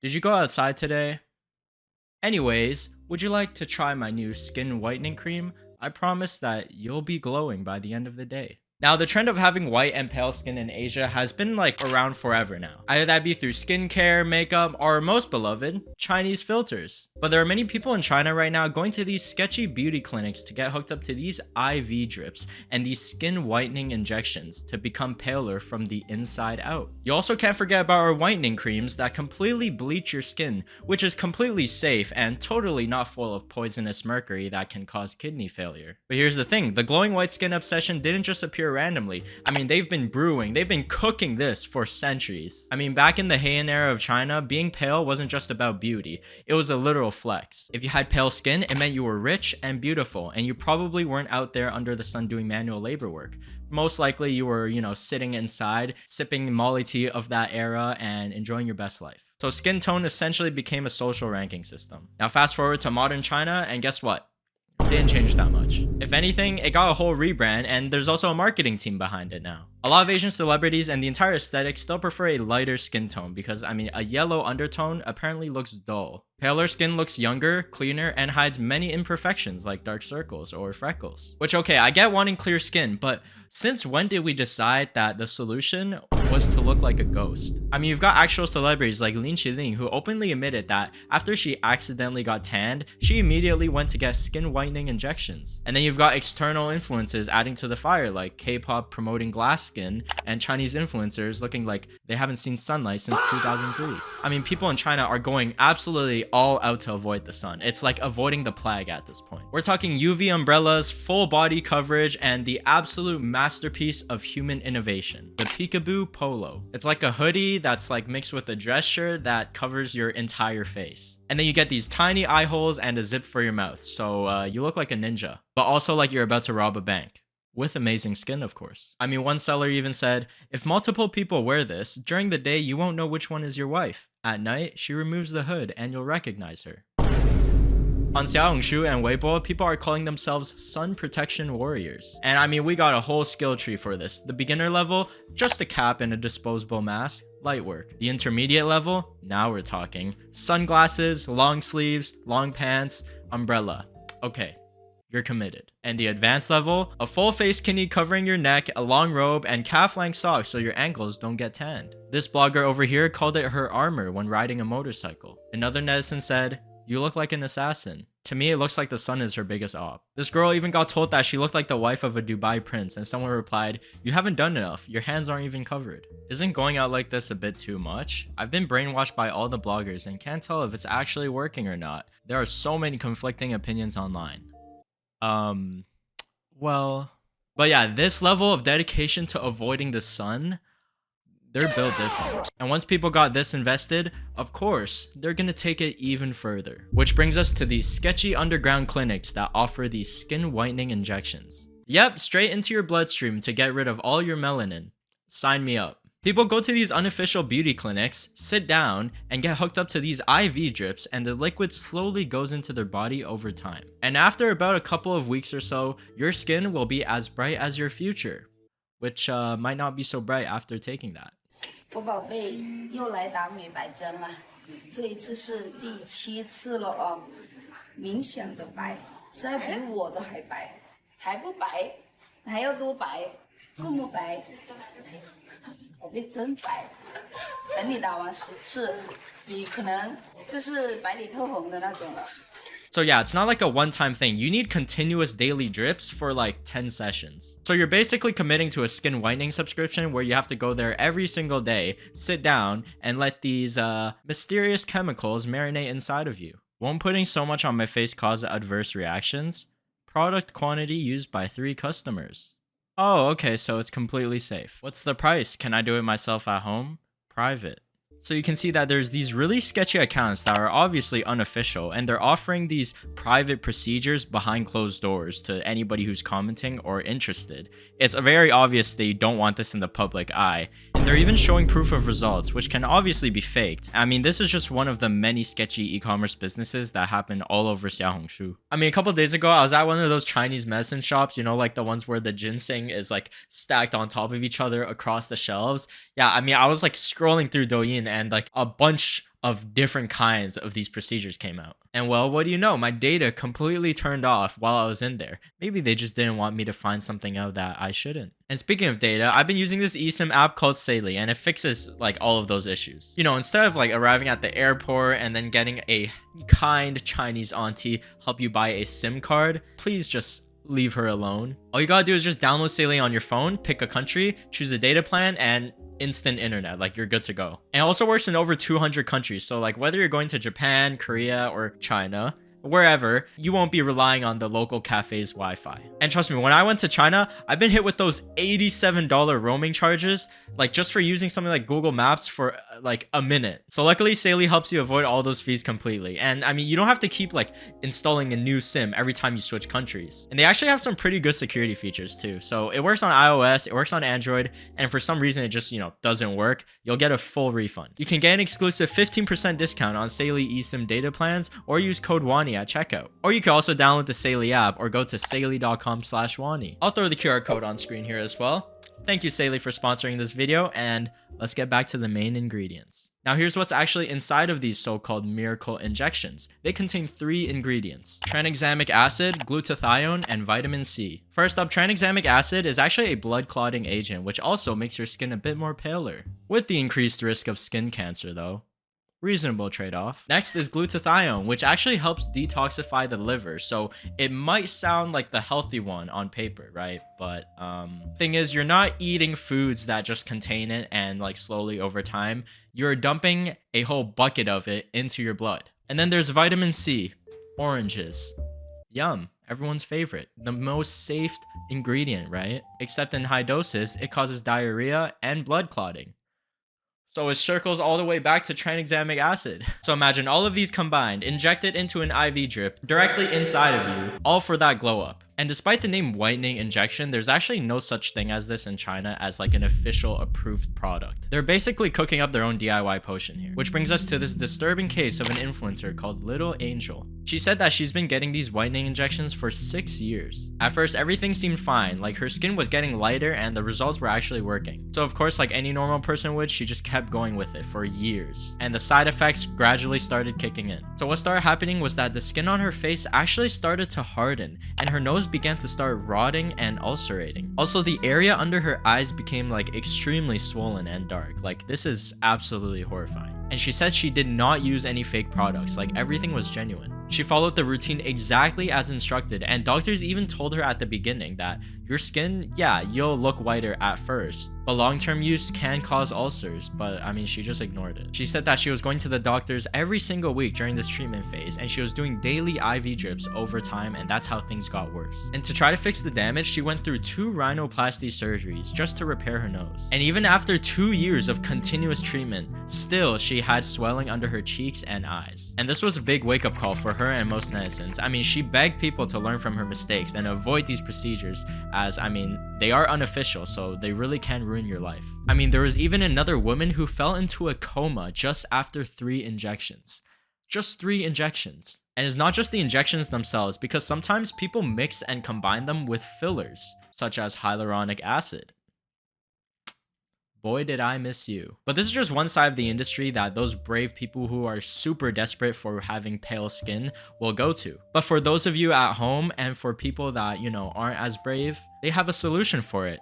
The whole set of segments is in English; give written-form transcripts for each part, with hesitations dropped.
Did you go outside today? Anyways, would you like to try my new skin whitening cream? I promise that you'll be glowing by the end of the day. Now, the trend of having white and pale skin in Asia has been like around forever now. Either that be through skincare, makeup, or most beloved, Chinese filters. But there are many people in China right now going to these sketchy beauty clinics to get hooked up to these IV drips and these skin whitening injections to become paler from the inside out. You also can't forget about our whitening creams that completely bleach your skin, which is completely safe and totally not full of poisonous mercury that can cause kidney failure. But here's the thing, the glowing white skin obsession didn't just appear randomly. I mean, they've been brewing, they've been cooking this for centuries. I mean, back in the Heian era of China, being pale wasn't just about beauty, it was a literal flex. If you had pale skin, it meant you were rich and beautiful, and you probably weren't out there under the sun doing manual labor work. Most likely you were, sitting inside, sipping Molly tea of that era and enjoying your best life. So skin tone essentially became a social ranking system. Now fast forward to modern China, and guess what? Didn't change that much. If anything, it got a whole rebrand, and there's also a marketing team behind it now. A lot of Asian celebrities and the entire aesthetic still prefer a lighter skin tone because, a yellow undertone apparently looks dull. Paler skin looks younger, cleaner, and hides many imperfections like dark circles or freckles. Which, okay, I get wanting clear skin, but since when did we decide that the solution was to look like a ghost? I mean, you've got actual celebrities like Lin Qiling who openly admitted that after she accidentally got tanned, she immediately went to get skin whitening injections. And then you've got external influences adding to the fire like K-pop promoting glass skin and Chinese influencers looking like they haven't seen sunlight since 2003. I mean, people in China are going absolutely all out to avoid the sun. It's like avoiding the plague at this point. We're talking UV umbrellas, full body coverage, and the absolute masterpiece of human innovation, the Peekaboo Polo. It's like a hoodie that's like mixed with a dress shirt that covers your entire face. And then you get these tiny eye holes and a zip for your mouth, so you look like a ninja, but also like you're about to rob a bank. With amazing skin, of course. I mean, one seller even said, if multiple people wear this, during the day you won't know which one is your wife. At night, she removes the hood and you'll recognize her. On Xiaohongshu and Weibo, people are calling themselves sun protection warriors. And I mean, we got a whole skill tree for this. The beginner level, just a cap and a disposable mask, light work. The intermediate level, now we're talking. Sunglasses, long sleeves, long pants, umbrella. Okay. You're committed. And the advanced level, a full face kini covering your neck, a long robe, and calf-length socks so your ankles don't get tanned. This blogger over here called it her armor when riding a motorcycle. Another netizen said, you look like an assassin. To me, it looks like the sun is her biggest op. This girl even got told that she looked like the wife of a Dubai prince, and someone replied, you haven't done enough, your hands aren't even covered. Isn't going out like this a bit too much? I've been brainwashed by all the bloggers and can't tell if it's actually working or not. There are so many conflicting opinions online. But yeah, this level of dedication to avoiding the sun, they're built different. And once people got this invested, of course, they're gonna take it even further. Which brings us to these sketchy underground clinics that offer these skin whitening injections. Yep, straight into your bloodstream to get rid of all your melanin. Sign me up. People go to these unofficial beauty clinics, sit down, and get hooked up to these IV drips, and the liquid slowly goes into their body over time. And after about a couple of weeks or so, your skin will be as bright as your future, which might not be so bright after taking that. 我宝贝又来打美白针了，这一次是第7次了哦，明显的白，现在比我的还白，还不白，还要多白，这么白。 宝贝真白，等你打完10次，你可能就是白里透红的那种了。 So yeah, it's not like a one-time thing. You need continuous daily drips for like 10 sessions. So you're basically committing to a skin whitening subscription where you have to go there every single day, sit down, and let these mysterious chemicals marinate inside of you. Won't putting so much on my face cause adverse reactions? Product quantity used by 3 customers. Oh, okay, so it's completely safe. What's the price? Can I do it myself at home? Private. So you can see that there's these really sketchy accounts that are obviously unofficial, and they're offering these private procedures behind closed doors to anybody who's commenting or interested. It's very obvious they don't want this in the public eye, and they're even showing proof of results, which can obviously be faked. I mean, this is just one of the many sketchy e-commerce businesses that happen all over Xiaohongshu. I mean, a couple days ago, I was at one of those Chinese medicine shops, you know, like the ones where the ginseng is like stacked on top of each other across the shelves. Yeah, I mean, I was like scrolling through Douyin, and like a bunch of different kinds of these procedures came out. And well, what do you know? My data completely turned off while I was in there. Maybe they just didn't want me to find something out that I shouldn't. And speaking of data, I've been using this eSIM app called Saily, and it fixes like all of those issues. You know, instead of like arriving at the airport and then getting a kind Chinese auntie help you buy a SIM card, please just leave her alone. All you gotta do is just download Saily on your phone, pick a country, choose a data plan, and instant internet. Like, you're good to go. And it also works in over 200 countries. So like whether you're going to Japan, Korea, or China, wherever, you won't be relying on the local cafe's Wi-Fi. And trust me, when I went to China, I've been hit with those $87 roaming charges, like just for using something like Google Maps for like a minute. So luckily, Saily helps you avoid all those fees completely. And I mean, you don't have to keep like installing a new SIM every time you switch countries. And they actually have some pretty good security features too. So it works on iOS, it works on Android, and for some reason it just, you know, doesn't work, you'll get a full refund. You can get an exclusive 15% discount on Saily eSIM data plans or use code WANI at checkout. Or you can also download the Saily app or go to saily.com/WANI. I'll throw the QR code on screen here as well. Thank you, Saily, for sponsoring this video, and let's get back to the main ingredients. Now here's what's actually inside of these so-called miracle injections. They contain 3 ingredients: tranexamic acid, glutathione, and vitamin C. First up, tranexamic acid is actually a blood clotting agent, which also makes your skin a bit more paler, with the increased risk of skin cancer though. Reasonable trade-off. Next is glutathione, which actually helps detoxify the liver, so it might sound like the healthy one on paper, right? But thing is, you're not eating foods that just contain it and like slowly over time, you're dumping a whole bucket of it into your blood. And then there's vitamin C, oranges. Yum, everyone's favorite. The most safe ingredient, right? Except in high doses, it causes diarrhea and blood clotting. So it circles all the way back to tranexamic acid. So imagine all of these combined, injected into an IV drip directly inside of you, all for that glow up. And despite the name whitening injection, there's actually no such thing as this in China as like an official approved product. They're basically cooking up their own DIY potion here. Which brings us to this disturbing case of an influencer called Little Angel. She said that she's been getting these whitening injections for 6 years. At first, everything seemed fine, like her skin was getting lighter and the results were actually working. So of course, like any normal person would, she just kept going with it for years. And the side effects gradually started kicking in. So what started happening was that the skin on her face actually started to harden, and her nose began to start rotting and ulcerating. Also, the area under her eyes became like extremely swollen and dark. Like, this is absolutely horrifying. And she says she did not use any fake products, like everything was genuine. She followed the routine exactly as instructed, and doctors even told her at the beginning that your skin, yeah, you'll look whiter at first, but long-term use can cause ulcers, but I mean, she just ignored it. She said that she was going to the doctors every single week during this treatment phase, and she was doing daily IV drips over time, and that's how things got worse. And to try to fix the damage, she went through 2 rhinoplasty surgeries just to repair her nose. And even after 2 years of continuous treatment, still she had swelling under her cheeks and eyes. And this was a big wake-up call for her and most netizens. I mean, she begged people to learn from her mistakes and avoid these procedures, as I mean, they are unofficial, so they really can ruin your life. I mean, there was even another woman who fell into a coma just after 3 injections. Just 3 injections. And it's not just the injections themselves, because sometimes people mix and combine them with fillers, such as hyaluronic acid. Boy, did I miss you. But this is just one side of the industry that those brave people who are super desperate for having pale skin will go to. But for those of you at home and for people that, you know, aren't as brave, they have a solution for it.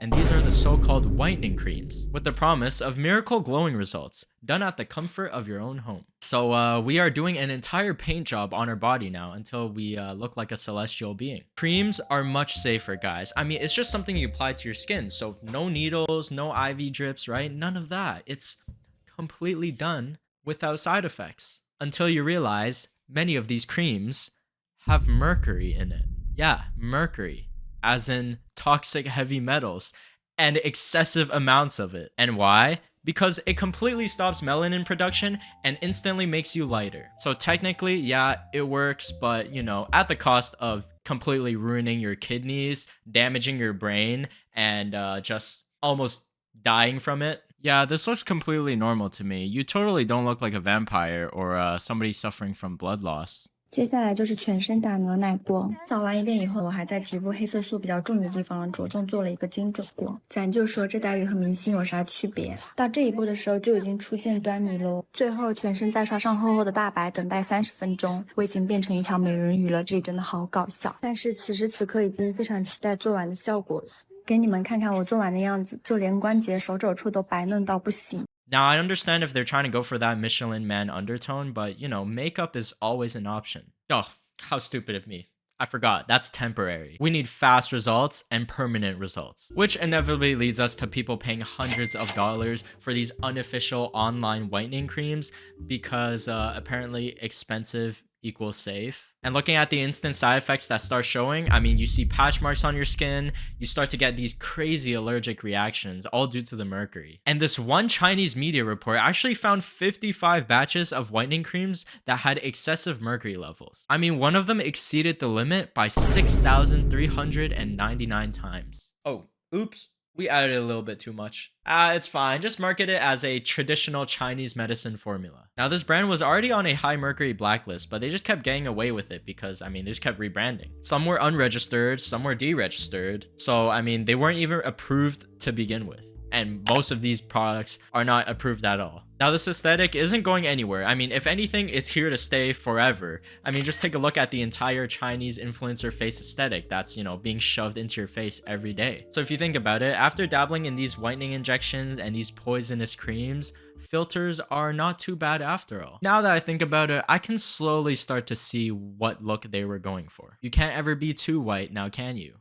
And these are the so-called whitening creams, with the promise of miracle glowing results, done at the comfort of your own home. So we are doing an entire paint job on our body now until we look like a celestial being. Creams are much safer, guys. I mean, it's just something you apply to your skin, so no needles, no IV drips, right? None of that. It's completely done without side effects. Until you realize many of these creams have mercury in it. Yeah, mercury. As in toxic heavy metals, and excessive amounts of it. And why? Because it completely stops melanin production and instantly makes you lighter. So technically, yeah, it works, but you know, at the cost of completely ruining your kidneys, damaging your brain, and just almost dying from it. Yeah, this looks completely normal to me. You totally don't look like a vampire or somebody suffering from blood loss. 接下来就是全身打牛奶过，扫完一遍以后，我还在局部黑色素比较重的地方着重做了一个精准过。咱就说这带鱼和明星有啥区别？到这一步的时候就已经初见端倪喽。最后全身再刷上厚厚的大白，等待30分钟，我已经变成一条美人鱼了，这里真的好搞笑。但是此时此刻已经非常期待做完的效果了，给你们看看我做完的样子，就连关节、手肘处都白嫩到不行。Now, I understand if they're trying to go for that Michelin man undertone, but you know, makeup is always an option. Oh, how stupid of me. I forgot, that's temporary. We need fast results and permanent results, which inevitably leads us to people paying hundreds of dollars for these unofficial online whitening creams because apparently expensive equals safe. And looking at the instant side effects that start showing, I mean, you see patch marks on your skin, you start to get these crazy allergic reactions, all due to the mercury. And this one Chinese media report actually found 55 batches of whitening creams that had excessive mercury levels. I mean, one of them exceeded the limit by 6,399 times. Oh, oops. We added a little bit too much. It's fine. Just market it as a traditional Chinese medicine formula. Now, this brand was already on a high mercury blacklist, but they just kept getting away with it because, I mean, they just kept rebranding. Some were unregistered, some were deregistered. So, I mean, they weren't even approved to begin with. And most of these products are not approved at all. Now, this aesthetic isn't going anywhere. I mean, if anything, it's here to stay forever. I mean, just take a look at the entire Chinese influencer face aesthetic that's, you know, being shoved into your face every day. So if you think about it, after dabbling in these whitening injections and these poisonous creams, filters are not too bad after all. Now that I think about it, I can slowly start to see what look they were going for. You can't ever be too white now, can you?